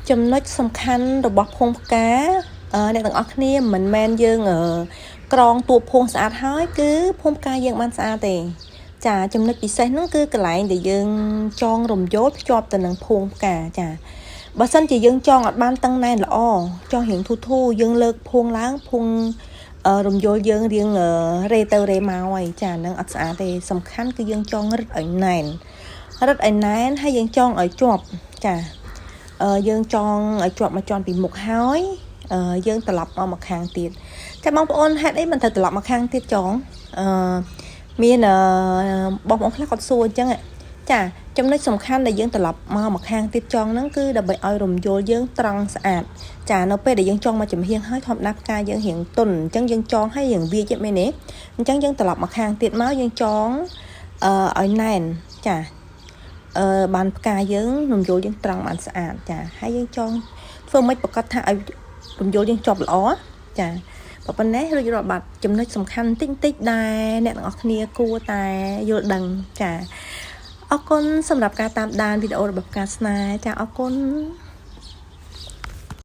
ចំណុចសំខាន់របស់ភូមិផ្កាអ្នកទាំងអស់គ្នាមិនមែនយើងក្រងតួភូមិស្អាតហើយគឺភូមិផ្កាយើងបានស្អាតទេចាចំណុចពិសេសហ្នឹងគឺកន្លែងដែលយើងចងរំយោលភ្ជាប់ទៅនឹងភូមិផ្កាចាបើសិនជាយើងចងអត់បានតឹងណែនល្អចងរៀងធូរយើងលើកភូមិឡើងភូមិរំយោលយើងរៀងរេទៅរេមកហើយចានឹងអត់ស្អាតទេសំខាន់គឺយើងចងរឹតឲ្យណែនហើយយើងចងឲ្យជាប់ចាយើងចងឲ្យជាប់មកជាន់ពីមុខហើយយើងត្រឡប់មកខាងទៀតចាបងប្អូនហេតុអីមិនត្រូវត្រឡប់មកខាងទៀតចងមានបងប្អូនខ្លះគាត់សួរអញ្ចឹងចាចំណុចសំខាន់ដែលយើងត្រឡប់មកខាងទៀតចងហ្នឹងគឺដើម្បីឲ្យរំយោលយើងត្រង់ស្អាតចានៅពេលដែលយើងចងមកចំហៀងហើយធម្មតាផ្កាយើងរៀងទន់អញ្ចឹងយើងចងឲ្យរៀងវាចមែនទេអញ្ចឹងយើងត្រឡប់មកខាងទៀតមកយើងចងឲ្យណែនចាបានផ្កាយើងរំយោលយើងត្រង់បានស្អាតចាហើយយើងចងធ្វើម៉េចប្រកាសថាឲ្យរំយោលយើងជាប់ល្អចាប៉ុណ្ណេះរួចរាល់បាត់ចំណុចសំខាន់តិចដែរអ្នកទាំងអស់គ្នាគួរតែយល់ដឹងចាអរគុណសម្រាប់ការតាមដានវីដេអូរបស់ផ្កាស្នេហ៍ចាអរគុណ